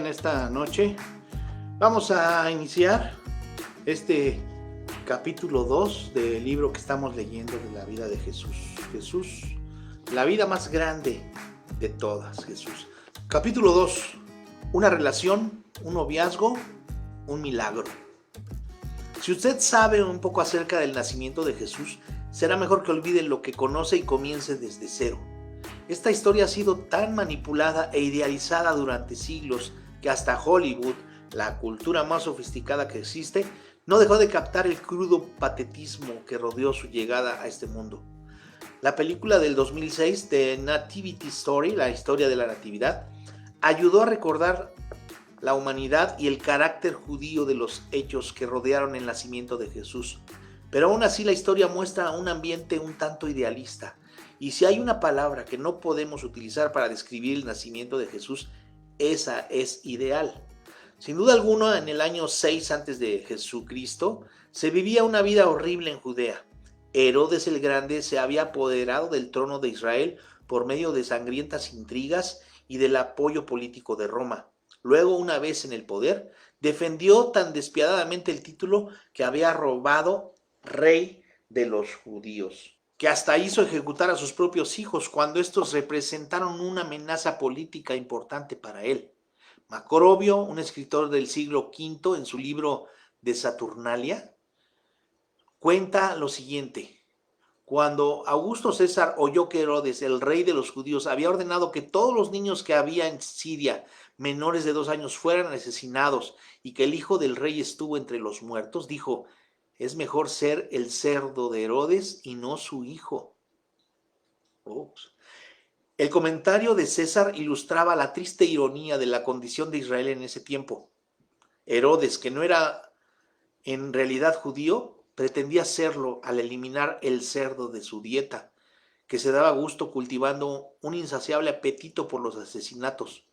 acompañan esta noche. Vamos a iniciar este capítulo 2 del libro que estamos leyendo de la vida de Jesús. Jesús, la vida más grande de todas, Jesús. Capítulo 2, una relación, un noviazgo, un milagro. Si usted sabe un poco acerca del nacimiento de Jesús, será mejor que olvide lo que conoce y comience desde cero. Esta historia ha sido tan manipulada e idealizada durante siglos que hasta Hollywood, la cultura más sofisticada que existe, no dejó de captar el crudo patetismo que rodeó su llegada a este mundo. La película del 2006, The Nativity Story, la historia de la natividad, ayudó a recordar la humanidad y el carácter judío de los hechos que rodearon el nacimiento de Jesús. Pero aún así la historia muestra un ambiente un tanto idealista. Y si hay una palabra que no podemos utilizar para describir el nacimiento de Jesús, esa es ideal. Sin duda alguna, en el año 6 antes de Jesucristo, se vivía una vida horrible en Judea. Herodes el Grande se había apoderado del trono de Israel por medio de sangrientas intrigas y del apoyo político de Roma. Luego, una vez en el poder, defendió tan despiadadamente el título que había robado rey de los judíos, que hasta hizo ejecutar a sus propios hijos cuando estos representaron una amenaza política importante para él. Macrobio, un escritor del siglo V, en su libro de Saturnalia, cuenta lo siguiente. Cuando Augusto César oyó que Herodes, el rey de los judíos, había ordenado que todos los niños que había en Siria, menores de 2 años, fueran asesinados y que el hijo del rey estuvo entre los muertos, dijo: es mejor ser el cerdo de Herodes y no su hijo. Ups. El comentario de César ilustraba la triste ironía de la condición de Israel en ese tiempo. Herodes, que no era en realidad judío, pretendía serlo al eliminar el cerdo de su dieta, que se daba gusto cultivando un insaciable apetito por los asesinatos.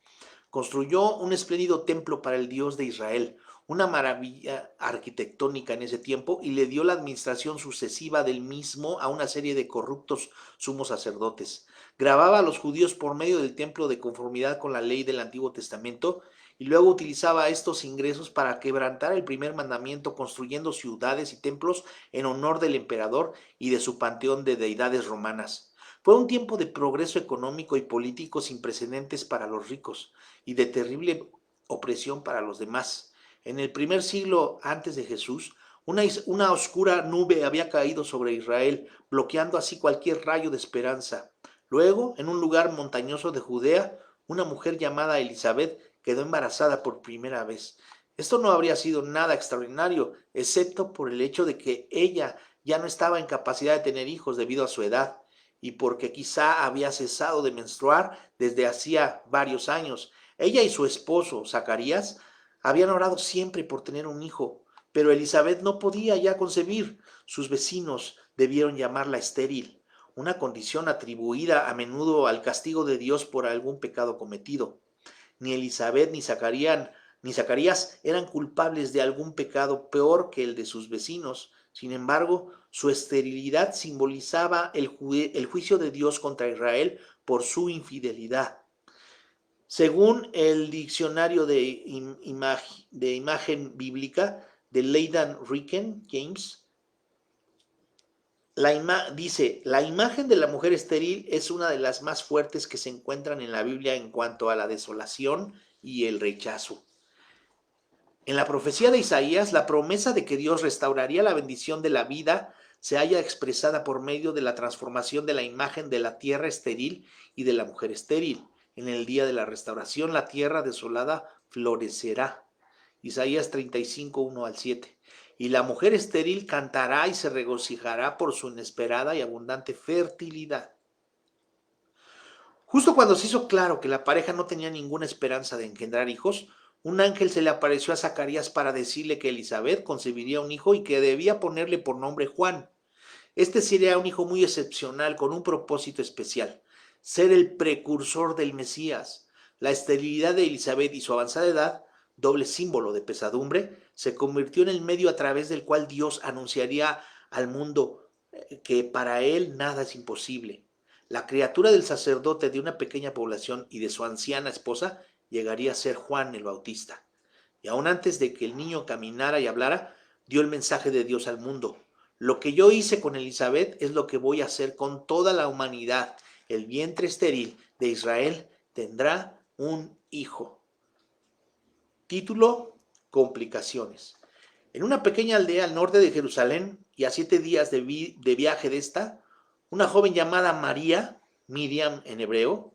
Construyó un espléndido templo para el Dios de Israel, una maravilla arquitectónica en ese tiempo, y le dio la administración sucesiva del mismo a una serie de corruptos sumos sacerdotes. Grababa a los judíos por medio del templo de conformidad con la ley del Antiguo Testamento y luego utilizaba estos ingresos para quebrantar el primer mandamiento, construyendo ciudades y templos en honor del emperador y de su panteón de deidades romanas. Fue un tiempo de progreso económico y político sin precedentes para los ricos y de terrible opresión para los demás. En el primer siglo antes de Jesús, una oscura nube había caído sobre Israel, bloqueando así cualquier rayo de esperanza. Luego, en un lugar montañoso de Judea, una mujer llamada Elizabeth quedó embarazada por primera vez. Esto no habría sido nada extraordinario, excepto por el hecho de que ella ya no estaba en capacidad de tener hijos debido a su edad, y porque quizá había cesado de menstruar desde hacía varios años. Ella y su esposo, Zacarías, habían orado siempre por tener un hijo, pero Elizabeth no podía ya concebir. Sus vecinos debieron llamarla estéril, una condición atribuida a menudo al castigo de Dios por algún pecado cometido. Ni Elizabeth ni Zacarías eran culpables de algún pecado peor que el de sus vecinos. Sin embargo, su esterilidad simbolizaba el juicio de Dios contra Israel por su infidelidad. Según el diccionario de imagen bíblica de Leighton Ricken James, dice: la imagen de la mujer estéril es una de las más fuertes que se encuentran en la Biblia en cuanto a la desolación y el rechazo. En la profecía de Isaías, la promesa de que Dios restauraría la bendición de la vida se halla expresada por medio de la transformación de la imagen de la tierra estéril y de la mujer estéril. En el día de la restauración, la tierra desolada florecerá. Isaías 35, 1 al 7. Y la mujer estéril cantará y se regocijará por su inesperada y abundante fertilidad. Justo cuando se hizo claro que la pareja no tenía ninguna esperanza de engendrar hijos, un ángel se le apareció a Zacarías para decirle que Elizabeth concebiría un hijo y que debía ponerle por nombre Juan. Este sería un hijo muy excepcional con un propósito especial: ser el precursor del Mesías. La esterilidad de Elizabeth y su avanzada edad, doble símbolo de pesadumbre, se convirtió en el medio a través del cual Dios anunciaría al mundo que para él nada es imposible. La criatura del sacerdote de una pequeña población y de su anciana esposa llegaría a ser Juan el Bautista. Y aún antes de que el niño caminara y hablara, dio el mensaje de Dios al mundo. Lo que yo hice con Elizabeth es lo que voy a hacer con toda la humanidad. El vientre estéril de Israel tendrá un hijo. Título: Complicaciones. En una pequeña aldea al norte de Jerusalén y a 7 días de viaje de esta, una joven llamada María, Miriam en hebreo,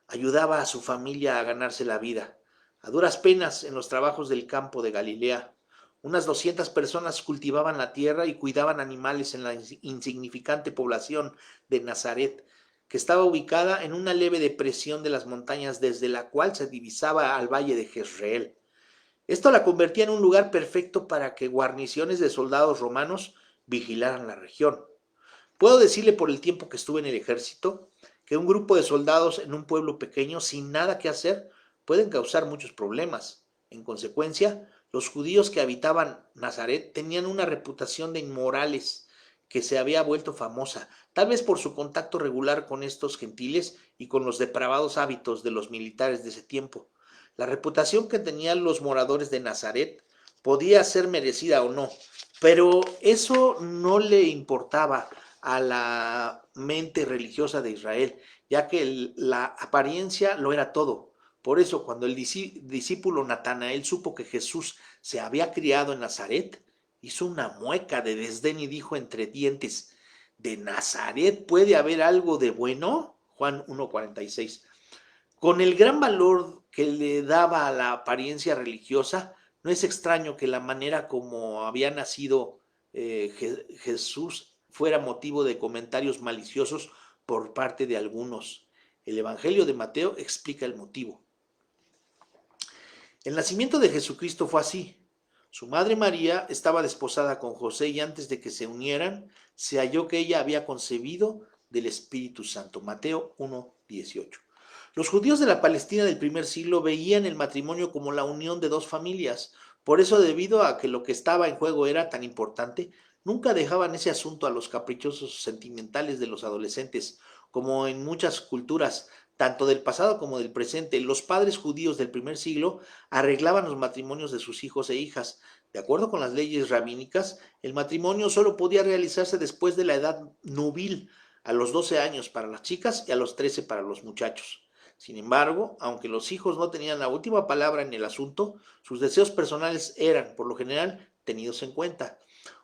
ayudaba a su familia a ganarse la vida, a duras penas en los trabajos del campo de Galilea. Unas 200 personas cultivaban la tierra y cuidaban animales en la insignificante población de Nazaret, que estaba ubicada en una leve depresión de las montañas desde la cual se divisaba al valle de Jezreel. Esto la convertía en un lugar perfecto para que guarniciones de soldados romanos vigilaran la región. Puedo decirle por el tiempo que estuve en el ejército que un grupo de soldados en un pueblo pequeño sin nada que hacer pueden causar muchos problemas. En consecuencia, los judíos que habitaban Nazaret tenían una reputación de inmorales que se había vuelto famosa, tal vez por su contacto regular con estos gentiles y con los depravados hábitos de los militares de ese tiempo. La reputación que tenían los moradores de Nazaret podía ser merecida o no, pero eso no le importaba a la mente religiosa de Israel, ya que la apariencia lo era todo. Por eso, cuando el discípulo Natanael supo que Jesús se había criado en Nazaret, hizo una mueca de desdén y dijo entre dientes: ¿de Nazaret puede haber algo de bueno? Juan 1:46. Con el gran valor que le daba a la apariencia religiosa, no es extraño que la manera como había nacido Jesús fuera motivo de comentarios maliciosos por parte de algunos. El Evangelio de Mateo explica el motivo. El nacimiento de Jesucristo fue así. Su madre María estaba desposada con José y antes de que se unieran, se halló que ella había concebido del Espíritu Santo. Mateo 1:18. Los judíos de la Palestina del primer siglo veían el matrimonio como la unión de dos familias. Por eso, debido a que lo que estaba en juego era tan importante, nunca dejaban ese asunto a los caprichosos sentimentales de los adolescentes. Como en muchas culturas, tanto del pasado como del presente, los padres judíos del primer siglo arreglaban los matrimonios de sus hijos e hijas. De acuerdo con las leyes rabínicas, el matrimonio solo podía realizarse después de la edad nubil, a los 12 años para las chicas y a los 13 para los muchachos. Sin embargo, aunque los hijos no tenían la última palabra en el asunto, sus deseos personales eran, por lo general, tenidos en cuenta.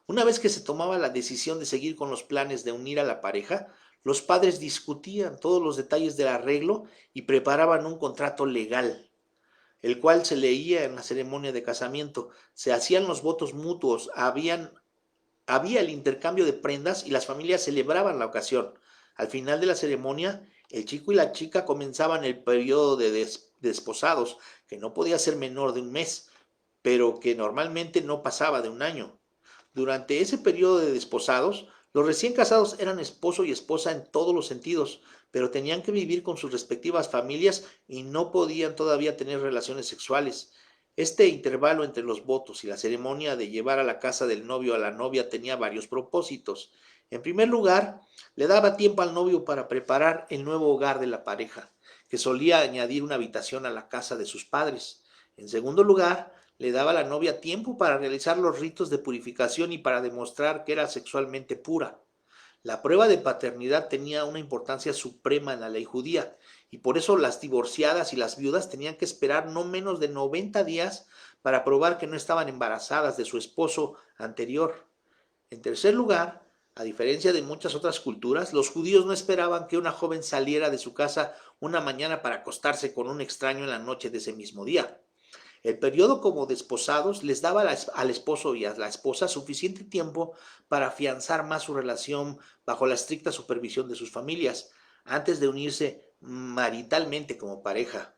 Una vez que se tomaba la decisión de seguir con los planes de unir a la pareja, los padres discutían todos los detalles del arreglo y preparaban un contrato legal, el cual se leía en la ceremonia de casamiento. Se hacían los votos mutuos, había el intercambio de prendas y las familias celebraban la ocasión. Al final de la ceremonia, el chico y la chica comenzaban el periodo de desposados, que no podía ser menor de un mes, pero que normalmente no pasaba de un año. Durante ese periodo de desposados, los recién casados eran esposo y esposa en todos los sentidos, pero tenían que vivir con sus respectivas familias y no podían todavía tener relaciones sexuales. Este intervalo entre los votos y la ceremonia de llevar a la casa del novio a la novia tenía varios propósitos. En primer lugar, le daba tiempo al novio para preparar el nuevo hogar de la pareja, que solía añadir una habitación a la casa de sus padres. En segundo lugar, le daba a la novia tiempo para realizar los ritos de purificación y para demostrar que era sexualmente pura. La prueba de paternidad tenía una importancia suprema en la ley judía, y por eso las divorciadas y las viudas tenían que esperar no menos de 90 días para probar que no estaban embarazadas de su esposo anterior. En tercer lugar, a diferencia de muchas otras culturas, los judíos no esperaban que una joven saliera de su casa una mañana para acostarse con un extraño en la noche de ese mismo día. El periodo como desposados les daba al esposo y a la esposa suficiente tiempo para afianzar más su relación bajo la estricta supervisión de sus familias, antes de unirse maritalmente como pareja.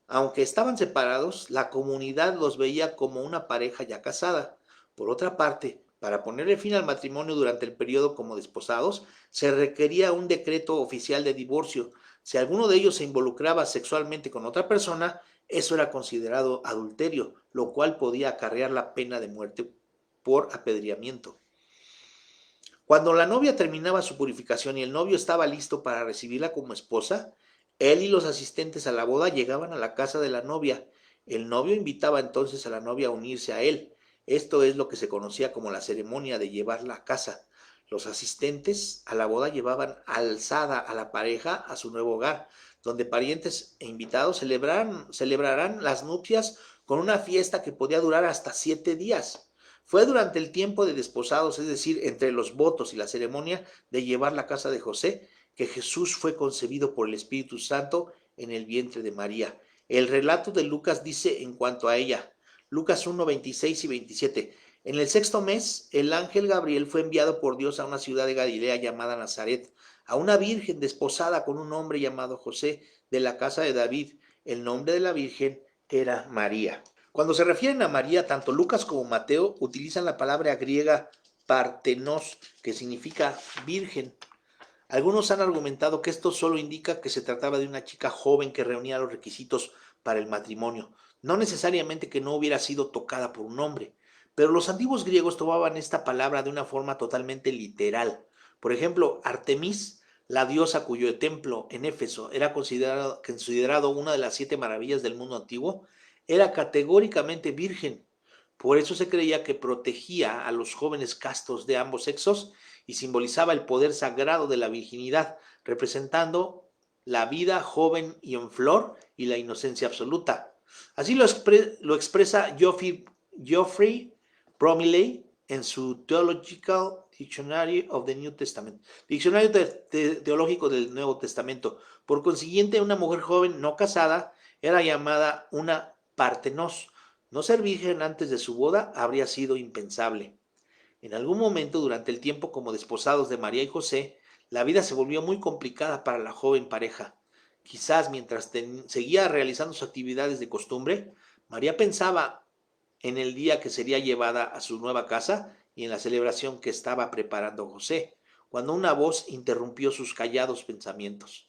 Aunque estaban separados, la comunidad los veía como una pareja ya casada. Por otra parte, para ponerle fin al matrimonio durante el periodo como desposados, se requería un decreto oficial de divorcio. Si alguno de ellos se involucraba sexualmente con otra persona, eso era considerado adulterio, lo cual podía acarrear la pena de muerte por apedreamiento. Cuando la novia terminaba su purificación y el novio estaba listo para recibirla como esposa, Él y los asistentes a la boda llegaban a la casa de la novia. El novio invitaba entonces a la novia a unirse a él. Esto es lo que se conocía como la ceremonia de llevarla a casa. Los asistentes a la boda llevaban alzada a la pareja a su nuevo hogar, donde parientes e invitados celebrarán las nupcias con una fiesta que podía durar hasta 7 días. Fue durante el tiempo de desposados, es decir, entre los votos y la ceremonia de llevar la casa de José, que Jesús fue concebido por el Espíritu Santo en el vientre de María. El relato de Lucas dice en cuanto a ella, Lucas 1, 26 y 27. En el sexto mes, el ángel Gabriel fue enviado por Dios a una ciudad de Galilea llamada Nazaret, a una virgen desposada con un hombre llamado José, de la casa de David. El nombre de la virgen era María. Cuando se refieren a María, tanto Lucas como Mateo utilizan la palabra griega partenos, que significa virgen. Algunos han argumentado que esto solo indica que se trataba de una chica joven que reunía los requisitos para el matrimonio, no necesariamente que no hubiera sido tocada por un hombre. Pero los antiguos griegos tomaban esta palabra de una forma totalmente literal. Por ejemplo, Artemis, la diosa cuyo templo en Éfeso era considerado una de las 7 maravillas del mundo antiguo, era categóricamente virgen. Por eso se creía que protegía a los jóvenes castos de ambos sexos y simbolizaba el poder sagrado de la virginidad, representando la vida joven y en flor y la inocencia absoluta. Así lo expresa Geoffrey Bromiley en su Theological Dictionary of the New Testament, diccionario teológico del Nuevo Testamento. Por consiguiente, una mujer joven no casada era llamada una partenos. No ser virgen antes de su boda habría sido impensable. En algún momento durante el tiempo como desposados de María y José, la vida se volvió muy complicada para la joven pareja. Quizás mientras seguía realizando sus actividades de costumbre, María pensaba en el día que sería llevada a su nueva casa y en la celebración que estaba preparando José, cuando una voz interrumpió sus callados pensamientos.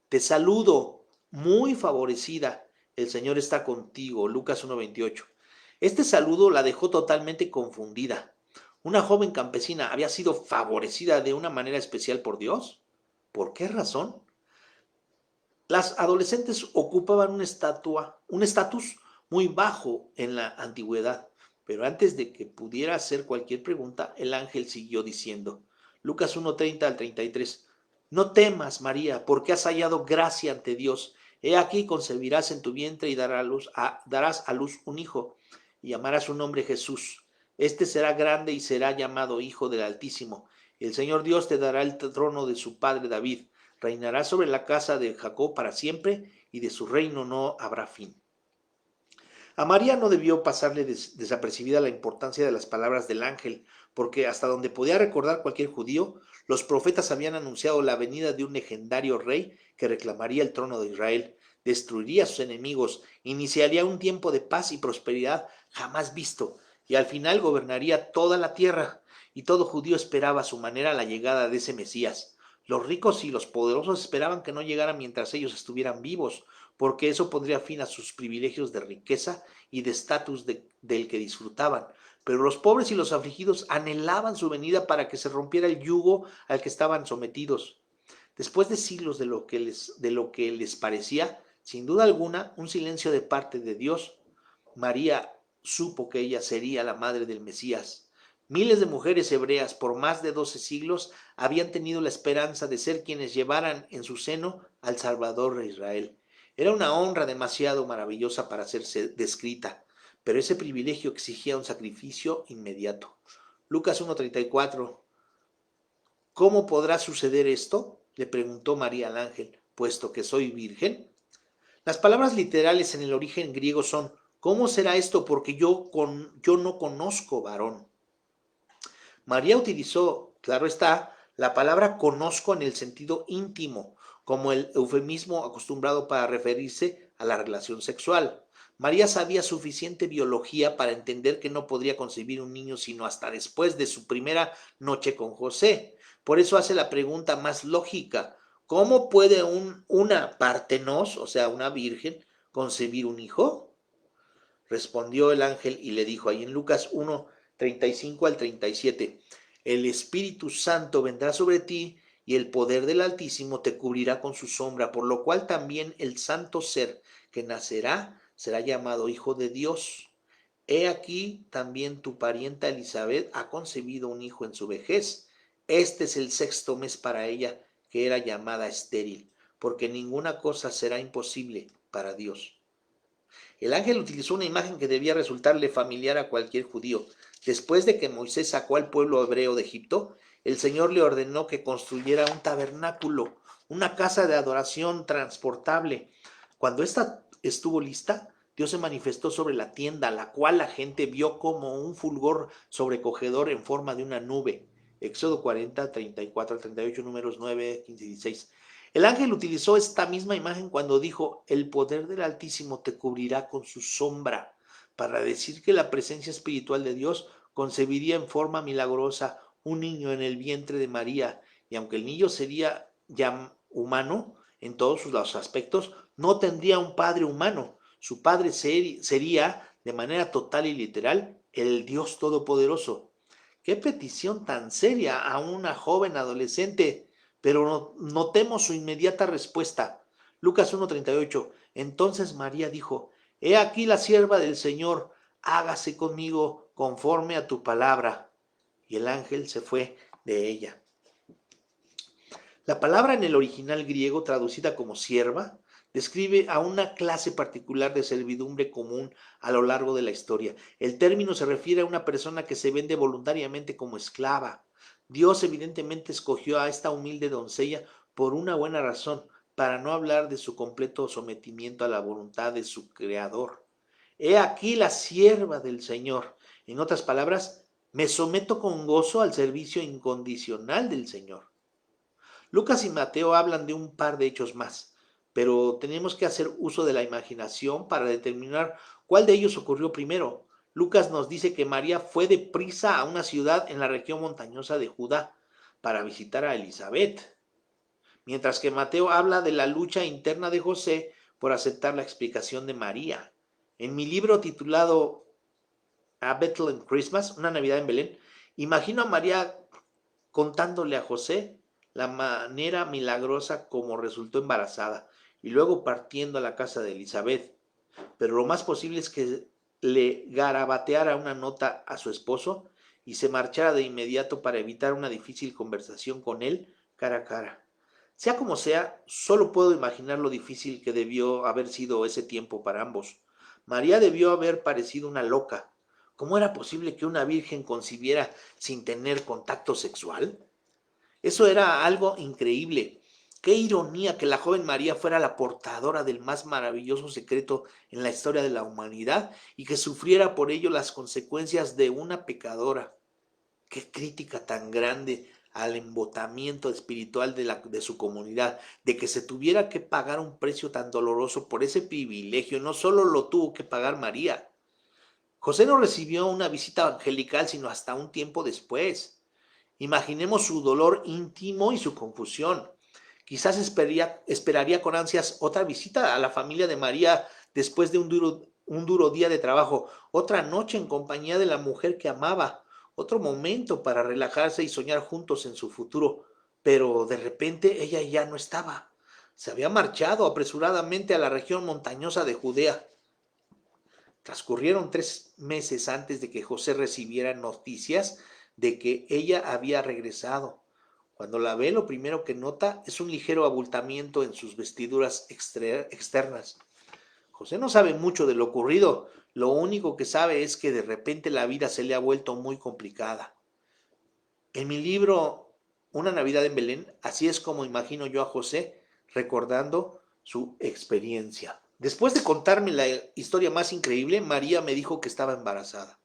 Te saludo, muy favorecida, el Señor está contigo. Lucas 1:28. Este saludo la dejó totalmente confundida. ¿Una joven campesina había sido favorecida de una manera especial por Dios? ¿Por qué razón? Las adolescentes ocupaban un estatus muy bajo en la antigüedad, pero antes de que pudiera hacer cualquier pregunta, el ángel siguió diciendo, Lucas 1:30 al 33, no temas, María, porque has hallado gracia ante Dios. He aquí concebirás en tu vientre y darás a luz un hijo, y llamarás su nombre Jesús. Este será grande y será llamado Hijo del Altísimo. El Señor Dios te dará el trono de su padre David. Reinará sobre la casa de Jacob para siempre, y de su reino no habrá fin. A María no debió pasarle desapercibida la importancia de las palabras del ángel, porque hasta donde podía recordar cualquier judío, los profetas habían anunciado la venida de un legendario rey que reclamaría el trono de Israel, destruiría a sus enemigos, iniciaría un tiempo de paz y prosperidad jamás visto, y al final gobernaría toda la tierra, y todo judío esperaba a su manera la llegada de ese Mesías. Los ricos y los poderosos esperaban que no llegara mientras ellos estuvieran vivos, porque eso pondría fin a sus privilegios de riqueza y de estatus del que disfrutaban. Pero los pobres y los afligidos anhelaban su venida para que se rompiera el yugo al que estaban sometidos. Después de siglos de lo que les parecía, sin duda alguna, un silencio de parte de Dios, María supo que ella sería la madre del Mesías. Miles de mujeres hebreas por más de 12 siglos habían tenido la esperanza de ser quienes llevaran en su seno al Salvador de Israel. Era una honra demasiado maravillosa para ser descrita, pero ese privilegio exigía un sacrificio inmediato. Lucas 1:34. ¿Cómo podrá suceder esto?, le preguntó María al ángel, puesto que soy virgen. Las palabras literales en el origen griego son, ¿cómo será esto? Porque yo no conozco varón. María utilizó, claro está, la palabra conozco en el sentido íntimo, como el eufemismo acostumbrado para referirse a la relación sexual. María sabía suficiente biología para entender que no podría concebir un niño sino hasta después de su primera noche con José. Por eso hace la pregunta más lógica, ¿cómo puede una partenos, o sea, una virgen, concebir un hijo? Respondió el ángel y le dijo ahí en Lucas 1:35 al 37, el Espíritu Santo vendrá sobre ti y el poder del Altísimo te cubrirá con su sombra, por lo cual también el santo ser que nacerá será llamado Hijo de Dios. He aquí también tu parienta Elizabeth ha concebido un hijo en su vejez. Este es el sexto mes para ella, que era llamada estéril, porque ninguna cosa será imposible para Dios. El ángel utilizó una imagen que debía resultarle familiar a cualquier judío. Después de que Moisés sacó al pueblo hebreo de Egipto, el Señor le ordenó que construyera un tabernáculo, una casa de adoración transportable. Cuando ésta estuvo lista, Dios se manifestó sobre la tienda, la cual la gente vio como un fulgor sobrecogedor en forma de una nube. Éxodo 40, 34 al 38, números 9, 15 y 16. El ángel utilizó esta misma imagen cuando dijo, el poder del Altísimo te cubrirá con su sombra, para decir que la presencia espiritual de Dios concebiría en forma milagrosa un niño en el vientre de María, y aunque el niño sería ya humano en todos los aspectos, no tendría un padre humano. Su padre sería, de manera total y literal, el Dios Todopoderoso. Qué petición tan seria a una joven adolescente, pero notemos su inmediata respuesta. Lucas 1:38. Entonces María dijo, he aquí la sierva del Señor, hágase conmigo conforme a tu palabra. Y el ángel se fue de ella. La palabra en el original griego, traducida como sierva, describe a una clase particular de servidumbre común a lo largo de la historia. El término se refiere a una persona que se vende voluntariamente como esclava. Dios evidentemente escogió a esta humilde doncella por una buena razón, para no hablar de su completo sometimiento a la voluntad de su creador. He aquí la sierva del Señor. En otras palabras, me someto con gozo al servicio incondicional del Señor. Lucas y Mateo hablan de un par de hechos más, pero tenemos que hacer uso de la imaginación para determinar cuál de ellos ocurrió primero. Lucas nos dice que María fue deprisa a una ciudad en la región montañosa de Judá para visitar a Elizabeth, mientras que Mateo habla de la lucha interna de José por aceptar la explicación de María. En mi libro titulado A Bethlehem Christmas, una Navidad en Belén, imagino a María contándole a José la manera milagrosa como resultó embarazada y luego partiendo a la casa de Elizabeth. Pero lo más posible es que le garabateara una nota a su esposo y se marchara de inmediato para evitar una difícil conversación con él cara a cara. Sea como sea, solo puedo imaginar lo difícil que debió haber sido ese tiempo para ambos. María debió haber parecido una loca. ¿Cómo era posible que una virgen concibiera sin tener contacto sexual? Eso era algo increíble. Qué ironía que la joven María fuera la portadora del más maravilloso secreto en la historia de la humanidad y que sufriera por ello las consecuencias de una pecadora. Qué crítica tan grande al embotamiento espiritual de su comunidad, de que se tuviera que pagar un precio tan doloroso por ese privilegio. No solo lo tuvo que pagar María. José no recibió una visita angelical sino hasta un tiempo después. Imaginemos su dolor íntimo y su confusión. Quizás esperaría con ansias otra visita a la familia de María después de un duro día de trabajo, otra noche en compañía de la mujer que amaba, otro momento para relajarse y soñar juntos en su futuro. Pero de repente ella ya no estaba. Se había marchado apresuradamente a la región montañosa de Judea. Transcurrieron 3 meses antes de que José recibiera noticias de que ella había regresado. Cuando la ve, lo primero que nota es un ligero abultamiento en sus vestiduras externas. José no sabe mucho de lo ocurrido, lo único que sabe es que de repente la vida se le ha vuelto muy complicada. En mi libro Una Navidad en Belén, así es como imagino yo a José recordando su experiencia. Después de contarme la historia más increíble, María me dijo que estaba embarazada.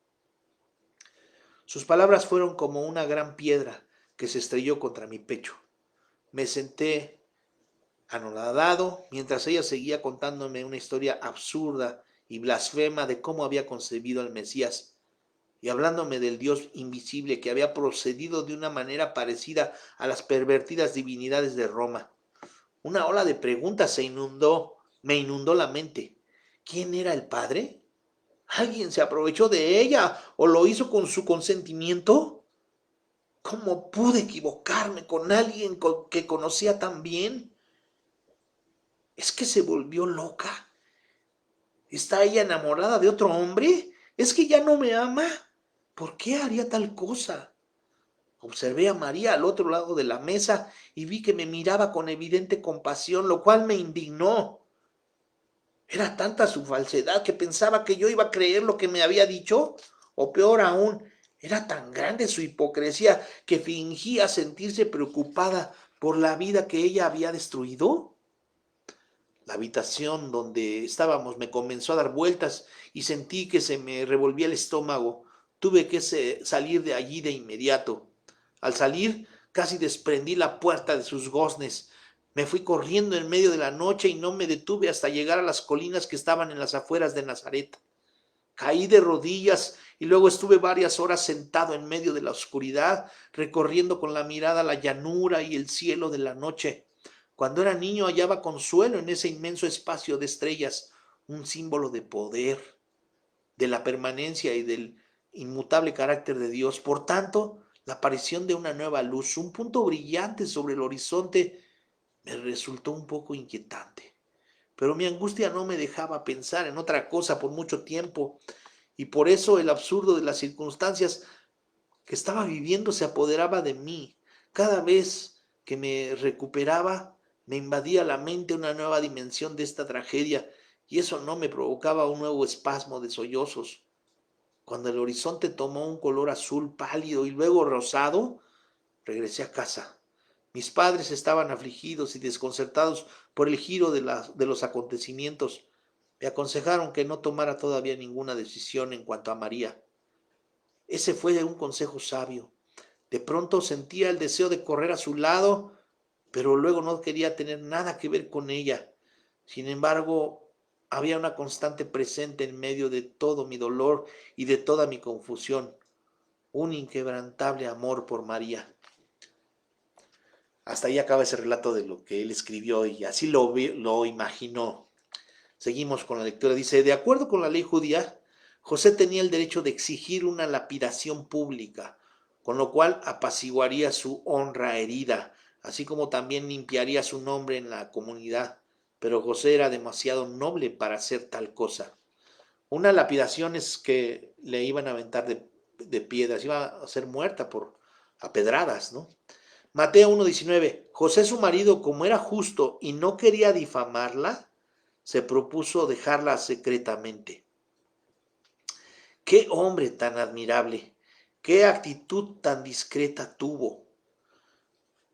Sus palabras fueron como una gran piedra que se estrelló contra mi pecho. Me senté anonadado mientras ella seguía contándome una historia absurda y blasfema de cómo había concebido al Mesías y hablándome del Dios invisible que había procedido de una manera parecida a las pervertidas divinidades de Roma. Una ola de preguntas me inundó la mente. ¿Quién era el padre? ¿Alguien se aprovechó de ella o lo hizo con su consentimiento? ¿Cómo pude equivocarme con alguien que conocía tan bien? ¿Es que se volvió loca? ¿Está ella enamorada de otro hombre? ¿Es que ya no me ama? ¿Por qué haría tal cosa? Observé a María al otro lado de la mesa y vi que me miraba con evidente compasión, lo cual me indignó. ¿Era tanta su falsedad que pensaba que yo iba a creer lo que me había dicho? O peor aún, ¿era tan grande su hipocresía que fingía sentirse preocupada por la vida que ella había destruido? La habitación donde estábamos me comenzó a dar vueltas y sentí que se me revolvía el estómago. Tuve que salir de allí de inmediato. Al salir, casi desprendí la puerta de sus goznes. Me fui corriendo en medio de la noche y no me detuve hasta llegar a las colinas que estaban en las afueras de Nazaret. Caí de rodillas y luego estuve varias horas sentado en medio de la oscuridad, recorriendo con la mirada la llanura y el cielo de la noche. Cuando era niño hallaba consuelo en ese inmenso espacio de estrellas, un símbolo de poder, de la permanencia y del inmutable carácter de Dios. Por tanto, la aparición de una nueva luz, un punto brillante sobre el horizonte, me resultó un poco inquietante. Pero mi angustia no me dejaba pensar en otra cosa por mucho tiempo, y por eso el absurdo de las circunstancias que estaba viviendo se apoderaba de mí. Cada vez que me recuperaba, me invadía la mente una nueva dimensión de esta tragedia, y eso no me provocaba un nuevo espasmo de sollozos. Cuando el horizonte tomó un color azul pálido y luego rosado, regresé a casa. Mis padres estaban afligidos y desconcertados por el giro de los acontecimientos. Me aconsejaron que no tomara todavía ninguna decisión en cuanto a María. Ese fue un consejo sabio. De pronto sentía el deseo de correr a su lado, pero luego no quería tener nada que ver con ella. Sin embargo, había una constante presente en medio de todo mi dolor y de toda mi confusión, un inquebrantable amor por María. Hasta ahí acaba ese relato de lo que él escribió y así lo imaginó. Seguimos con la lectura. Dice, de acuerdo con la ley judía, José tenía el derecho de exigir una lapidación pública, con lo cual apaciguaría su honra herida, así como también limpiaría su nombre en la comunidad. Pero José era demasiado noble para hacer tal cosa. Una lapidación es que le iban a aventar de piedras, iba a ser muerta por a pedradas, ¿no? Mateo 1:19. José su marido, como era justo y no quería difamarla, se propuso dejarla secretamente. Qué hombre tan admirable, qué actitud tan discreta tuvo.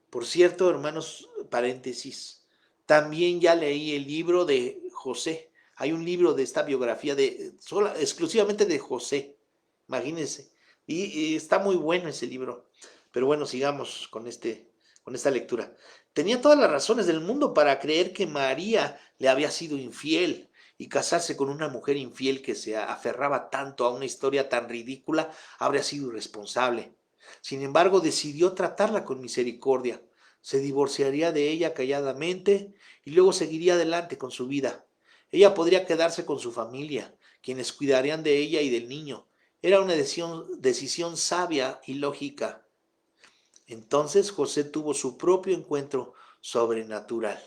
Por cierto, hermanos, paréntesis, también ya leí el libro de José. Hay un libro de esta biografía exclusivamente de José, imagínense. Y está muy bueno ese libro. Pero bueno, sigamos con esta lectura. Tenía todas las razones del mundo para creer que María le había sido infiel, y casarse con una mujer infiel que se aferraba tanto a una historia tan ridícula habría sido irresponsable. Sin embargo, decidió tratarla con misericordia. Se divorciaría de ella calladamente y luego seguiría adelante con su vida. Ella podría quedarse con su familia, quienes cuidarían de ella y del niño. Era una decisión sabia y lógica. Entonces José tuvo su propio encuentro sobrenatural.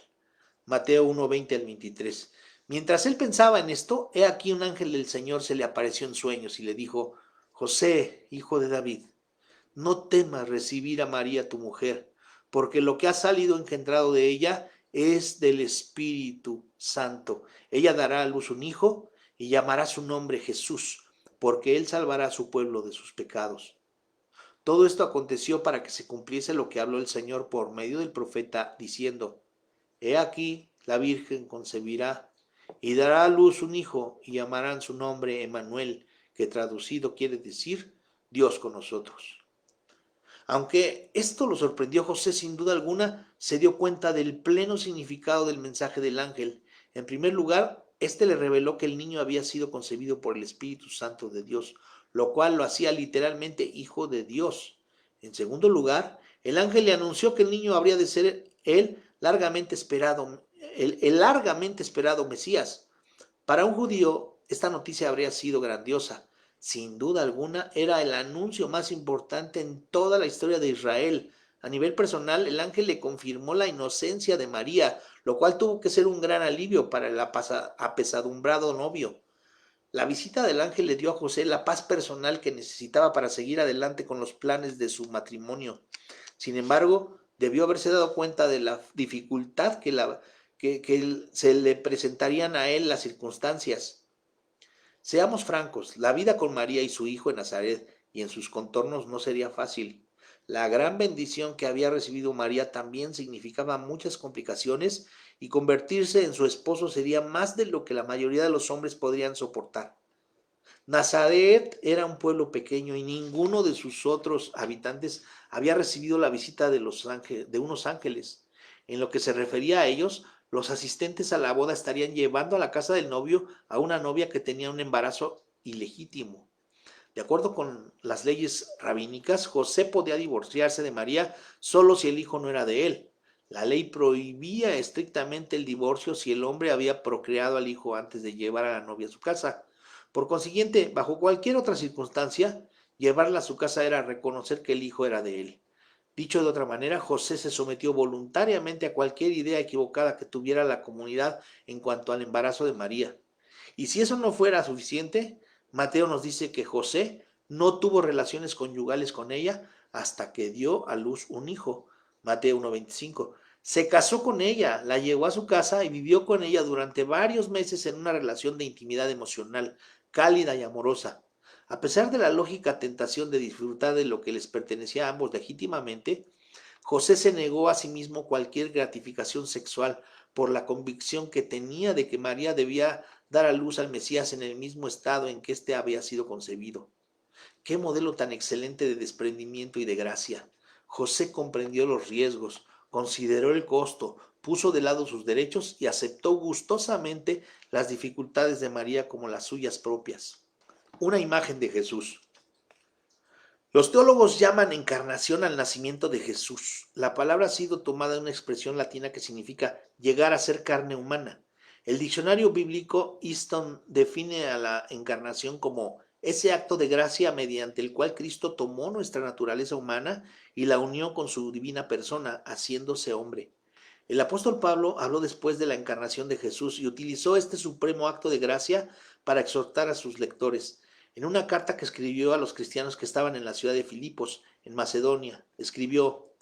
Mateo 1:20 al 23. Mientras él pensaba en esto, he aquí un ángel del Señor se le apareció en sueños y le dijo, José, hijo de David, no temas recibir a María tu mujer, porque lo que ha salido engendrado de ella es del Espíritu Santo. Ella dará a luz un hijo y llamará su nombre Jesús, porque él salvará a su pueblo de sus pecados. Todo esto aconteció para que se cumpliese lo que habló el Señor por medio del profeta, diciendo, He aquí, la Virgen concebirá y dará a luz un hijo y llamarán su nombre Emmanuel, que traducido quiere decir Dios con nosotros. Aunque esto lo sorprendió a José, sin duda alguna, se dio cuenta del pleno significado del mensaje del ángel. En primer lugar, este le reveló que el niño había sido concebido por el Espíritu Santo de Dios, lo cual lo hacía literalmente hijo de Dios. En segundo lugar, el ángel le anunció que el niño habría de ser el largamente esperado Mesías. Para un judío, esta noticia habría sido grandiosa. Sin duda alguna, era el anuncio más importante en toda la historia de Israel. A nivel personal, el ángel le confirmó la inocencia de María, lo cual tuvo que ser un gran alivio para el apesadumbrado novio. La visita del ángel le dio a José la paz personal que necesitaba para seguir adelante con los planes de su matrimonio. Sin embargo, debió haberse dado cuenta de la dificultad que se le presentarían a él las circunstancias. Seamos francos, la vida con María y su hijo en Nazaret y en sus contornos no sería fácil. La gran bendición que había recibido María también significaba muchas complicaciones y convertirse en su esposo sería más de lo que la mayoría de los hombres podrían soportar. Nazaret era un pueblo pequeño y ninguno de sus otros habitantes había recibido la visita de unos ángeles. En lo que se refería a ellos, los asistentes a la boda estarían llevando a la casa del novio a una novia que tenía un embarazo ilegítimo. De acuerdo con las leyes rabínicas, José podía divorciarse de María solo si el hijo no era de él. La ley prohibía estrictamente el divorcio si el hombre había procreado al hijo antes de llevar a la novia a su casa. Por consiguiente, bajo cualquier otra circunstancia, llevarla a su casa era reconocer que el hijo era de él. Dicho de otra manera, José se sometió voluntariamente a cualquier idea equivocada que tuviera la comunidad en cuanto al embarazo de María. Y si eso no fuera suficiente, Mateo nos dice que José no tuvo relaciones conyugales con ella hasta que dio a luz un hijo. Mateo 1:25. Se casó con ella, la llevó a su casa y vivió con ella durante varios meses en una relación de intimidad emocional, cálida y amorosa. A pesar de la lógica tentación de disfrutar de lo que les pertenecía a ambos legítimamente, José se negó a sí mismo cualquier gratificación sexual por la convicción que tenía de que María debía dar a luz al Mesías en el mismo estado en que éste había sido concebido. Qué modelo tan excelente de desprendimiento y de gracia. José comprendió los riesgos, consideró el costo, puso de lado sus derechos y aceptó gustosamente las dificultades de María como las suyas propias. Una imagen de Jesús. Los teólogos llaman encarnación al nacimiento de Jesús. La palabra ha sido tomada de una expresión latina que significa llegar a ser carne humana. El diccionario bíblico Easton define a la encarnación como ese acto de gracia mediante el cual Cristo tomó nuestra naturaleza humana y la unió con su divina persona, haciéndose hombre. El apóstol Pablo habló después de la encarnación de Jesús y utilizó este supremo acto de gracia para exhortar a sus lectores. En una carta que escribió a los cristianos que estaban en la ciudad de Filipos, en Macedonia, escribió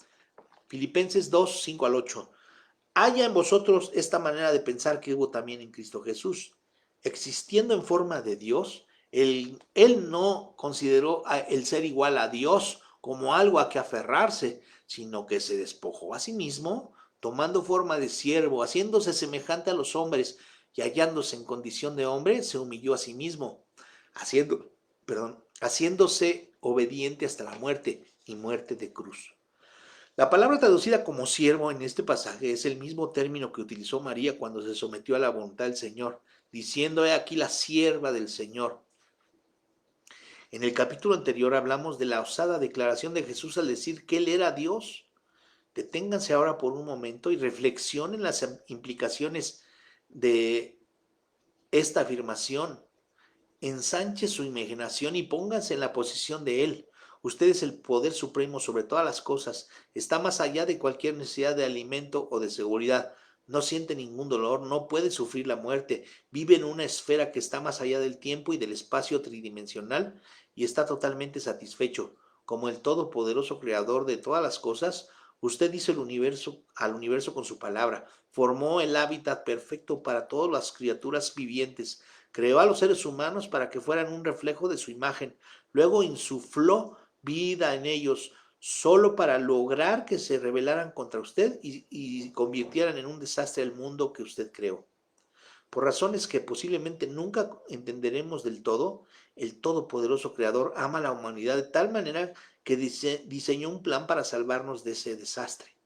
Filipenses 2, 5 al 8. Haya en vosotros esta manera de pensar que hubo también en Cristo Jesús. Existiendo en forma de Dios, él no consideró el ser igual a Dios como algo a que aferrarse, sino que se despojó a sí mismo, tomando forma de siervo, haciéndose semejante a los hombres y hallándose en condición de hombre, se humilló a sí mismo, haciéndose obediente hasta la muerte y muerte de cruz. La palabra traducida como siervo en este pasaje es el mismo término que utilizó María cuando se sometió a la voluntad del Señor, diciendo: he aquí la sierva del Señor. En el capítulo anterior hablamos de la osada declaración de Jesús al decir que Él era Dios. Deténganse ahora por un momento y reflexionen las implicaciones de esta afirmación. Ensanche su imaginación y pónganse en la posición de Él. Usted es el poder supremo sobre todas las cosas. Está más allá de cualquier necesidad de alimento o de seguridad. No siente ningún dolor, no puede sufrir la muerte. Vive en una esfera que está más allá del tiempo y del espacio tridimensional y está totalmente satisfecho. Como el todopoderoso creador de todas las cosas, usted hizo al universo con su palabra. Formó el hábitat perfecto para todas las criaturas vivientes. Creó a los seres humanos para que fueran un reflejo de su imagen. Luego insufló vida en ellos, solo para lograr que se rebelaran contra usted y convirtieran en un desastre el mundo que usted creó. Por razones que posiblemente nunca entenderemos del todo, el todopoderoso creador ama a la humanidad de tal manera que diseñó un plan para salvarnos de ese desastre.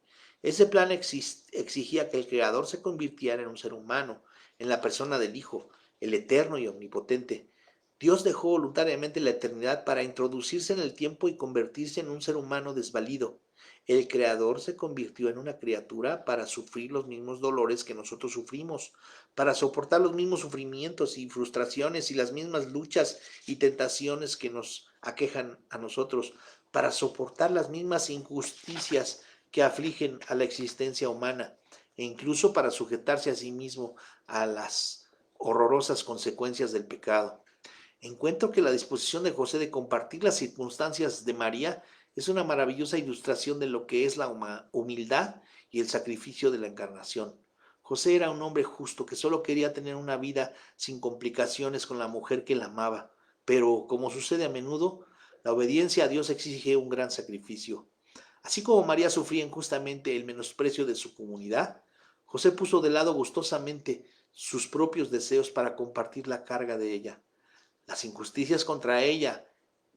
Ese plan exigía que el creador se convirtiera en un ser humano, en la persona del Hijo, el eterno y omnipotente. Dios dejó voluntariamente la eternidad para introducirse en el tiempo y convertirse en un ser humano desvalido. El Creador se convirtió en una criatura para sufrir los mismos dolores que nosotros sufrimos, para soportar los mismos sufrimientos y frustraciones y las mismas luchas y tentaciones que nos aquejan a nosotros, para soportar las mismas injusticias que afligen a la existencia humana e incluso para sujetarse a sí mismo a las horrorosas consecuencias del pecado. Encuentro que la disposición de José de compartir las circunstancias de María es una maravillosa ilustración de lo que es la humildad y el sacrificio de la encarnación. José era un hombre justo que solo quería tener una vida sin complicaciones con la mujer que la amaba, pero como sucede a menudo, la obediencia a Dios exige un gran sacrificio. Así como María sufría injustamente el menosprecio de su comunidad, José puso de lado gustosamente sus propios deseos para compartir la carga de ella. Las injusticias contra ella,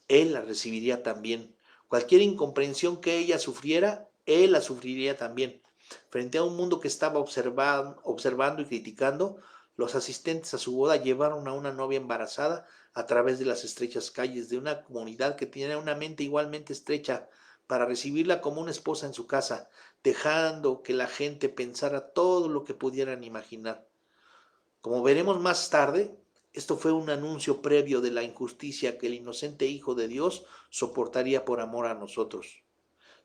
él las recibiría también. Cualquier incomprensión que ella sufriera, él la sufriría también. Frente a un mundo que estaba observando y criticando, los asistentes a su boda llevaron a una novia embarazada a través de las estrechas calles de una comunidad que tenía una mente igualmente estrecha para recibirla como una esposa en su casa, dejando que la gente pensara todo lo que pudieran imaginar. Como veremos más tarde, esto fue un anuncio previo de la injusticia que el inocente Hijo de Dios soportaría por amor a nosotros.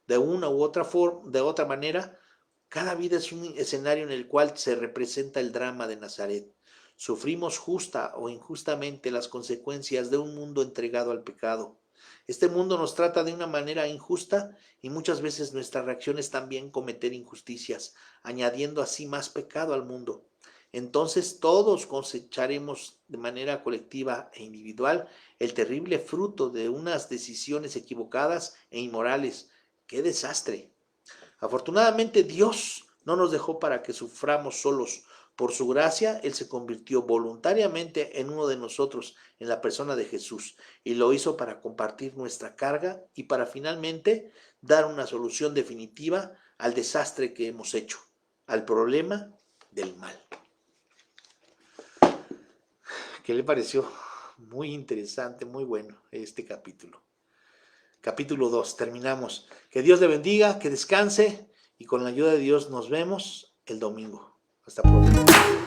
De una u otra forma, de otra manera, cada vida es un escenario en el cual se representa el drama de Nazaret. Sufrimos justa o injustamente las consecuencias de un mundo entregado al pecado. Este mundo nos trata de una manera injusta y muchas veces nuestra reacción es también cometer injusticias, añadiendo así más pecado al mundo. Entonces todos cosecharemos de manera colectiva e individual el terrible fruto de unas decisiones equivocadas e inmorales. ¡Qué desastre! Afortunadamente Dios no nos dejó para que suframos solos. Por su gracia, Él se convirtió voluntariamente en uno de nosotros, en la persona de Jesús, y lo hizo para compartir nuestra carga y para finalmente dar una solución definitiva al desastre que hemos hecho, al problema del mal. ¿Qué le pareció? Muy interesante, muy bueno este capítulo. Capítulo 2, terminamos. Que Dios le bendiga, que descanse y con la ayuda de Dios nos vemos el domingo. Hasta pronto.